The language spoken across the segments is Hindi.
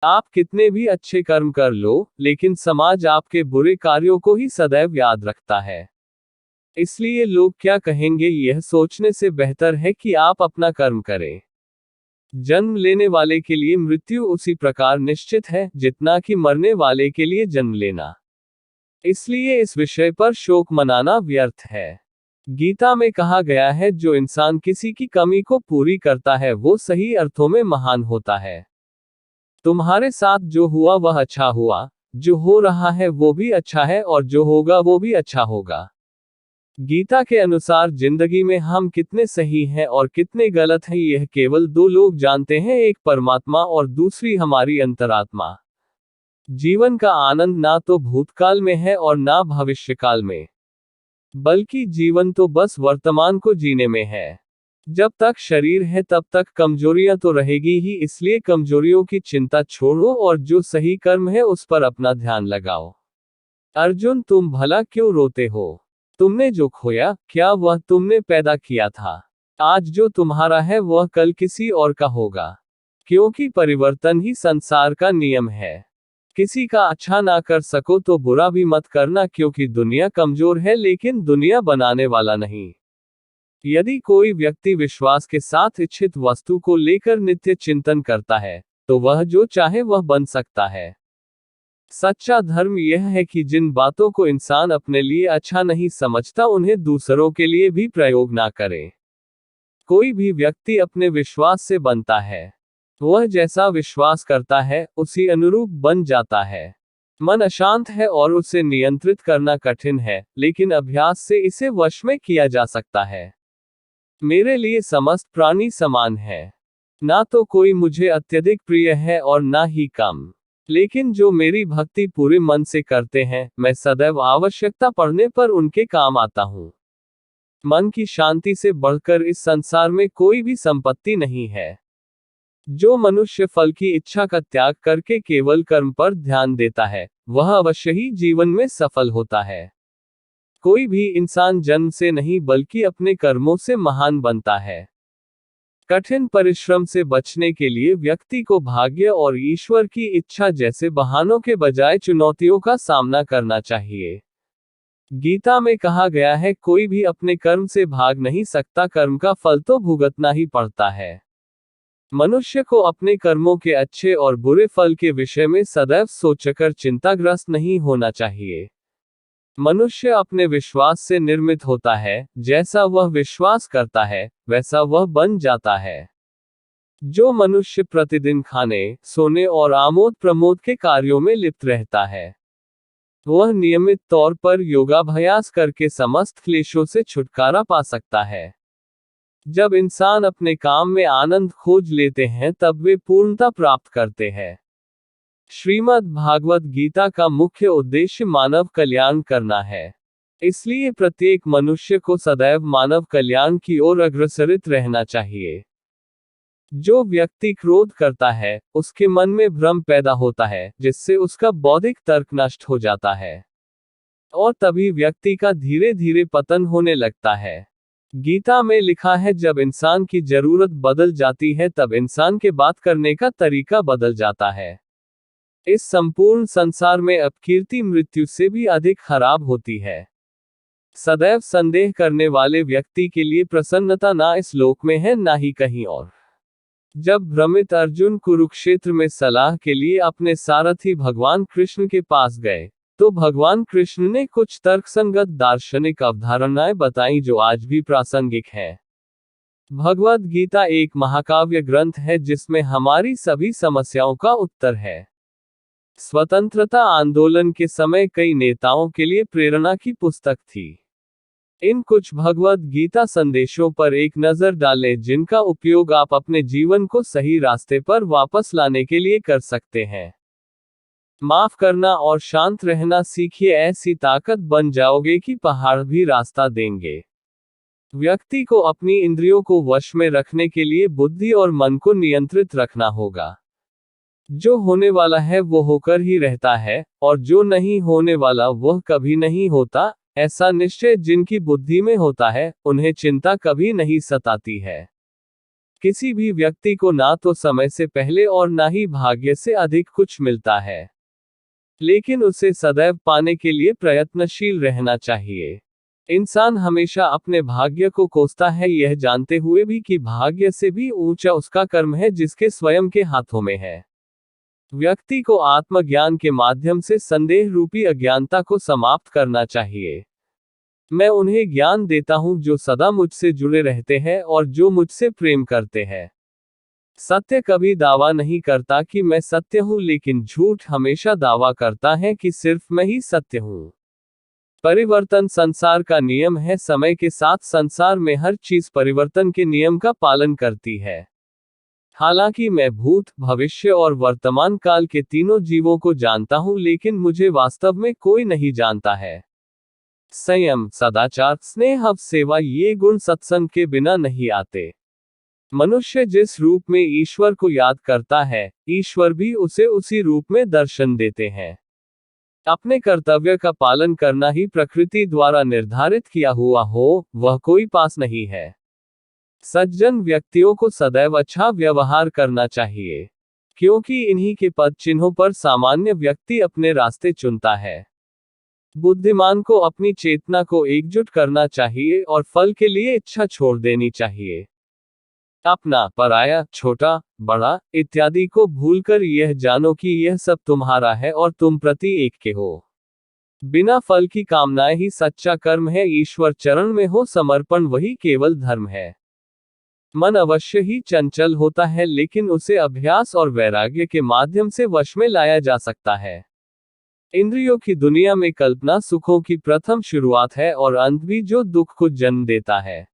आप कितने भी अच्छे कर्म कर लो, लेकिन समाज आपके बुरे कार्यों को ही सदैव याद रखता है। इसलिए लोग क्या कहेंगे यह सोचने से बेहतर है कि आप अपना कर्म करें। जन्म लेने वाले के लिए मृत्यु उसी प्रकार निश्चित है जितना कि मरने वाले के लिए जन्म लेना। इसलिए इस विषय पर शोक मनाना व्यर्थ है। गीता में कहा गया है, जो इंसान किसी की कमी को पूरी करता है वो सही अर्थों में महान होता है। तुम्हारे साथ जो हुआ वह अच्छा हुआ, जो हो रहा है वो भी अच्छा है और जो होगा वो भी अच्छा होगा। गीता के अनुसार जिंदगी में हम कितने सही हैं और कितने गलत हैं यह केवल दो लोग जानते हैं, एक परमात्मा और दूसरी हमारी अंतरात्मा। जीवन का आनंद ना तो भूतकाल में है और ना भविष्यकाल में, बल्कि जीवन तो बस वर्तमान को जीने में है। जब तक शरीर है तब तक कमजोरियां तो रहेगी ही, इसलिए कमजोरियों की चिंता छोड़ो और जो सही कर्म है उस पर अपना ध्यान लगाओ। अर्जुन, तुम भला क्यों रोते हो? तुमने जो खोया, क्या वह तुमने पैदा किया था? आज जो तुम्हारा है वह कल किसी और का होगा, क्योंकि परिवर्तन ही संसार का नियम है। किसी का अच्छा ना कर सको तो बुरा भी मत करना, क्योंकि दुनिया कमजोर है लेकिन दुनिया बनाने वाला नहीं। यदि कोई व्यक्ति विश्वास के साथ इच्छित वस्तु को लेकर नित्य चिंतन करता है, तो वह जो चाहे वह बन सकता है। सच्चा धर्म यह है कि जिन बातों को इंसान अपने लिए अच्छा नहीं समझता उन्हें दूसरों के लिए भी प्रयोग ना करे। कोई भी व्यक्ति अपने विश्वास से बनता है। वह जैसा विश्वास करता है उसी अनुरूप बन जाता है। मन अशांत है और उसे नियंत्रित करना कठिन है, लेकिन अभ्यास से इसे वश में किया जा सकता है। मेरे लिए समस्त प्राणी समान है। ना तो कोई मुझे अत्यधिक प्रिय है और ना ही कम। लेकिन जो मेरी भक्ति पूरे मन से करते हैं, मैं सदैव आवश्यकता पड़ने पर उनके काम आता हूँ। मन की शांति से बढ़कर इस संसार में कोई भी संपत्ति नहीं है। जो मनुष्य फल की इच्छा का त्याग करके केवल कर्म पर ध्यान देता है, वह अवश्य ही जीवन में सफल होता है। कोई भी इंसान जन्म से नहीं बल्कि अपने कर्मों से महान बनता है। कठिन परिश्रम से बचने के लिए व्यक्ति को भाग्य और ईश्वर की इच्छा जैसे बहानों के बजाय चुनौतियों का सामना करना चाहिए। गीता में कहा गया है, कोई भी अपने कर्म से भाग नहीं सकता, कर्म का फल तो भुगतना ही पड़ता है। मनुष्य को अपने कर्मों के अच्छे और बुरे फल के विषय में सदैव सोचकर चिंताग्रस्त नहीं होना चाहिए। मनुष्य अपने विश्वास से निर्मित होता है, जैसा वह विश्वास करता है वैसा वह बन जाता है। जो मनुष्य प्रतिदिन खाने, सोने और आमोद प्रमोद के कार्यों में लिप्त रहता है, वह नियमित तौर पर योगाभ्यास करके समस्त क्लेशों से छुटकारा पा सकता है। जब इंसान अपने काम में आनंद खोज लेते हैं तब वे पूर्णता प्राप्त करते हैं। श्रीमद् भागवत गीता का मुख्य उद्देश्य मानव कल्याण करना है। इसलिए प्रत्येक मनुष्य को सदैव मानव कल्याण की ओर अग्रसरित रहना चाहिए। जो व्यक्ति क्रोध करता है, उसके मन में भ्रम पैदा होता है, जिससे उसका बौद्धिक तर्क नष्ट हो जाता है और तभी व्यक्ति का धीरे धीरे पतन होने लगता है। गीता में लिखा है, जब इंसान की जरूरत बदल जाती है तब इंसान के बात करने का तरीका बदल जाता है। इस संपूर्ण संसार में अपकीर्ति मृत्यु से भी अधिक खराब होती है। सदैव संदेह करने वाले व्यक्ति के लिए प्रसन्नता ना इस लोक में है ना ही कहीं और। जब भ्रमित अर्जुन कुरुक्षेत्र में सलाह के लिए अपने सारथी भगवान कृष्ण के पास गए, तो भगवान कृष्ण ने कुछ तर्कसंगत दार्शनिक अवधारणाएं बताई जो आज भी प्रासंगिक हैं। भगवद गीता एक महाकाव्य ग्रंथ है जिसमें हमारी सभी समस्याओं का उत्तर है। स्वतंत्रता आंदोलन के समय कई नेताओं के लिए प्रेरणा की पुस्तक थी। इन कुछ भगवद गीता संदेशों पर एक नजर डालें जिनका उपयोग आप अपने जीवन को सही रास्ते पर वापस लाने के लिए कर सकते हैं। माफ करना और शांत रहना सीखिए, ऐसी ताकत बन जाओगे कि पहाड़ भी रास्ता देंगे। व्यक्ति को अपनी इंद्रियों को वश में रखने के लिए बुद्धि और मन को नियंत्रित रखना होगा। जो होने वाला है वो होकर ही रहता है, और जो नहीं होने वाला वह कभी नहीं होता। ऐसा निश्चय जिनकी बुद्धि में होता है, उन्हें चिंता कभी नहीं सताती है। किसी भी व्यक्ति को ना तो समय से पहले और ना ही भाग्य से अधिक कुछ मिलता है, लेकिन उसे सदैव पाने के लिए प्रयत्नशील रहना चाहिए। इंसान हमेशा अपने भाग्य को कोसता है, यह जानते हुए भी कि भाग्य से भी ऊंचा उसका कर्म है जिसके स्वयं के हाथों में है। व्यक्ति को आत्मज्ञान के माध्यम से संदेह रूपी अज्ञानता को समाप्त करना चाहिए। मैं उन्हें ज्ञान देता हूं जो सदा मुझसे जुड़े रहते हैं और जो मुझसे प्रेम करते हैं। सत्य कभी दावा नहीं करता कि मैं सत्य हूं, लेकिन झूठ हमेशा दावा करता है कि सिर्फ मैं ही सत्य हूं। परिवर्तन संसार का नियम है। समय के साथ संसार में हर चीज परिवर्तन के नियम का पालन करती है। हालांकि मैं भूत, भविष्य और वर्तमान काल के तीनों जीवों को जानता हूं, लेकिन मुझे वास्तव में कोई नहीं जानता है। संयम, सदाचार, स्नेह, सेवा, ये गुण सत्संग के बिना नहीं आते। मनुष्य जिस रूप में ईश्वर को याद करता है, ईश्वर भी उसे उसी रूप में दर्शन देते हैं। अपने कर्तव्य का पालन करना ही प्रकृति द्वारा निर्धारित किया हुआ हो, वह कोई पास नहीं है। सज्जन व्यक्तियों को सदैव अच्छा व्यवहार करना चाहिए, क्योंकि इन्हीं के पद चिन्हों पर सामान्य व्यक्ति अपने रास्ते चुनता है। बुद्धिमान को अपनी चेतना को एकजुट करना चाहिए और फल के लिए इच्छा छोड़ देनी चाहिए। अपना, पराया, छोटा, बड़ा इत्यादि को भूलकर यह जानो कि यह सब तुम्हारा है और तुम प्रति एक के हो। बिना फल की कामनाएं ही सच्चा कर्म है। ईश्वर चरण में हो समर्पण वही केवल धर्म है। मन अवश्य ही चंचल होता है, लेकिन उसे अभ्यास और वैराग्य के माध्यम से वश में लाया जा सकता है। इंद्रियों की दुनिया में कल्पना सुखों की प्रथम शुरुआत है और अंत भी जो दुख को जन्म देता है।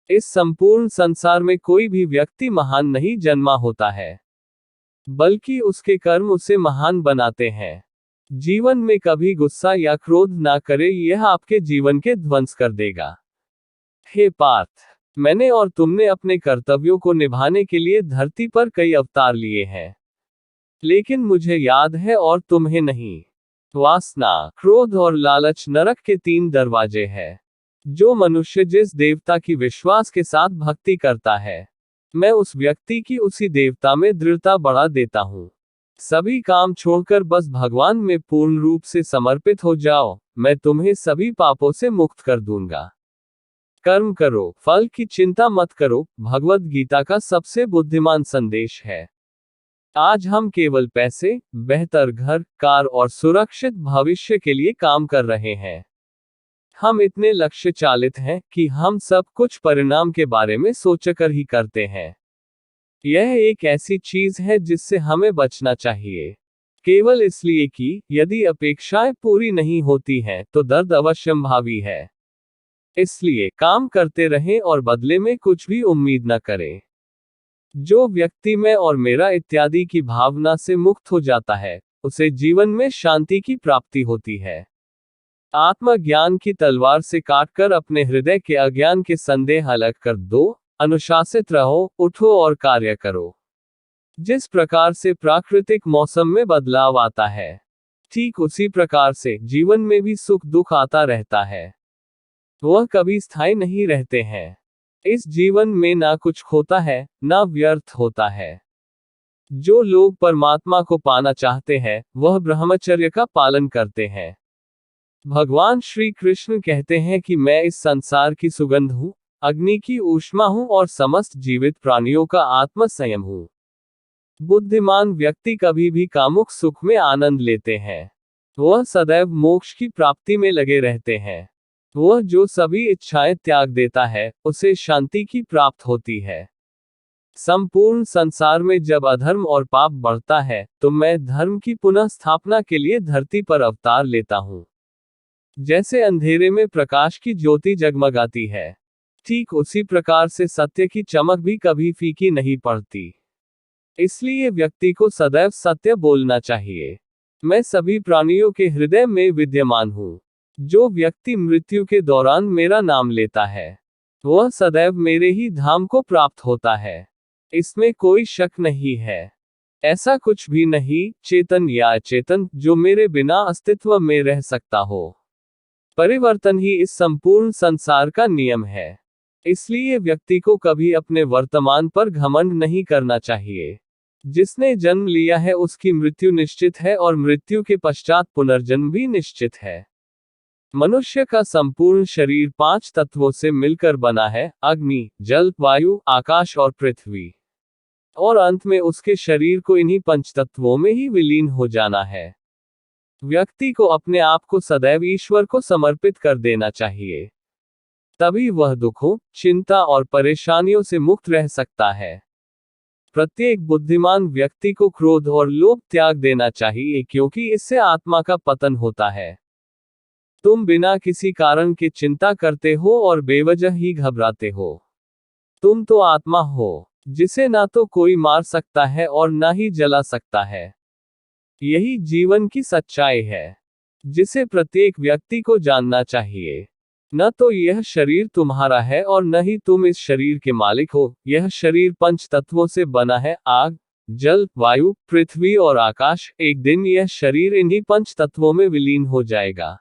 इस संपूर्ण संसार में कोई भी व्यक्ति महान नहीं जन्मा होता है, बल्कि उसके कर्म उसे महान बनाते हैं। जीवन में कभी गुस्सा या क्रोध ना करे, यह आपके जीवन के ध्वंस कर देगा। हे पार्थ, मैंने और तुमने अपने कर्तव्यों को निभाने के लिए धरती पर कई अवतार लिए हैं, लेकिन मुझे याद है और तुम्हें नहीं। वासना, क्रोध और लालच नरक के 3 दरवाजे हैं। जो मनुष्य जिस देवता की विश्वास के साथ भक्ति करता है, मैं उस व्यक्ति की उसी देवता में दृढ़ता बढ़ा देता हूँ। सभी काम छोड़कर बस भगवान में पूर्ण रूप से समर्पित हो जाओ, मैं तुम्हें सभी पापों से मुक्त कर दूंगा। कर्म करो, फल की चिंता मत करो, भगवद गीता का सबसे बुद्धिमान संदेश है। आज हम केवल पैसे, बेहतर घर, कार और सुरक्षित भविष्य के लिए काम कर रहे हैं। हम इतने लक्ष्य चालित हैं कि हम सब कुछ परिणाम के बारे में सोचकर ही करते हैं। यह एक ऐसी चीज है जिससे हमें बचना चाहिए, केवल इसलिए कि यदि अपेक्षाएं पूरी नहीं होती हैं तो दर्द अवश्यंभावी है। इसलिए काम करते रहें और बदले में कुछ भी उम्मीद न करें। जो व्यक्ति मैं और मेरा इत्यादि की भावना से मुक्त हो जाता है, उसे जीवन में शांति की प्राप्ति होती है। आत्मज्ञान की तलवार से काटकर अपने हृदय के अज्ञान के संदेह अलग कर दो। अनुशासित रहो, उठो और कार्य करो। जिस प्रकार से प्राकृतिक मौसम में बदलाव आता है, ठीक उसी प्रकार से जीवन में भी सुख दुख आता रहता है। वह कभी स्थायी नहीं रहते हैं। इस जीवन में ना कुछ खोता है, ना व्यर्थ होता है। जो लोग परमात्मा को पाना चाहते हैं, वह ब्रह्मचर्य का पालन करते हैं। भगवान श्री कृष्ण कहते हैं कि मैं इस संसार की सुगंध हूं, अग्नि की ऊष्मा हूं और समस्त जीवित प्राणियों का आत्म संयम हूं। बुद्धिमान व्यक्ति कभी भी कामुक सुख में आनंद लेते हैं। वह सदैव मोक्ष की प्राप्ति में लगे रहते हैं। वह जो सभी इच्छाएं त्याग देता है, उसे शांति की प्राप्त होती है। संपूर्ण संसार में जब अधर्म और पाप बढ़ता है, तो मैं धर्म की पुनः स्थापना के लिए धरती पर अवतार लेता हूं। जैसे अंधेरे में प्रकाश की ज्योति जगमगाती है, ठीक उसी प्रकार से सत्य की चमक भी कभी फीकी नहीं पड़ती। इसलिए व्यक्ति को सदैव सत्य बोलना चाहिए। मैं सभी प्राणियों के हृदय में विद्यमान हूँ। जो व्यक्ति मृत्यु के दौरान मेरा नाम लेता है, वह सदैव मेरे ही धाम को प्राप्त होता है। इसमें कोई शक नहीं है। ऐसा कुछ भी नहीं, चेतन या अचेतन, जो मेरे बिना अस्तित्व में रह सकता हो। परिवर्तन ही इस संपूर्ण संसार का नियम है। इसलिए व्यक्ति को कभी अपने वर्तमान पर घमंड नहीं करना चाहिए। जिसने जन्म लिया है उसकी मृत्यु निश्चित है और मृत्यु के पश्चात पुनर्जन्म भी निश्चित है। मनुष्य का संपूर्ण शरीर 5 तत्वों से मिलकर बना है, अग्नि, जल, वायु, आकाश और पृथ्वी। और अंत में उसके शरीर को इन्हीं 5 तत्वों में ही विलीन हो जाना है। व्यक्ति को अपने आप को सदैव ईश्वर को समर्पित कर देना चाहिए। तभी वह दुखों, चिंता और परेशानियों से मुक्त रह सकता है। प्रत्येक बुद्धिमान व्यक्ति को क्रोध और लोभ त्याग देना चाहिए, क्योंकि इससे आत्मा का पतन होता है। तुम बिना किसी कारण के चिंता करते हो और बेवजह ही घबराते हो। तुम तो आत्मा हो, जिसे ना तो कोई मार सकता है और ना ही जला सकता है। यही जीवन की सच्चाई है, जिसे प्रत्येक व्यक्ति को जानना चाहिए। न तो यह शरीर तुम्हारा है और न ही तुम इस शरीर के मालिक हो। यह शरीर 5 तत्वों से बना है, आग, जल, वायु, पृथ्वी और आकाश। एक दिन यह शरीर इन्हीं 5 तत्वों में विलीन हो जाएगा।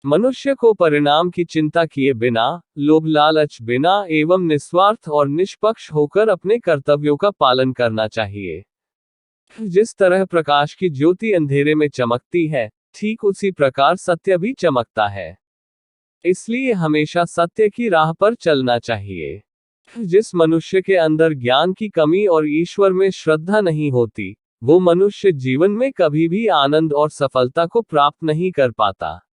मनुष्य को परिणाम की चिंता किए बिना, लोभ लालच बिना एवं निस्वार्थ और निष्पक्ष होकर अपने कर्तव्यों का पालन करना चाहिए। जिस तरह प्रकाश की ज्योति अंधेरे में चमकती है, ठीक उसी प्रकार सत्य भी चमकता है। इसलिए हमेशा सत्य की राह पर चलना चाहिए। जिस मनुष्य के अंदर ज्ञान की कमी और ईश्वर में श्रद्धा नहीं होती, वो मनुष्य जीवन में कभी भी आनंद और सफलता को प्राप्त नहीं कर पाता।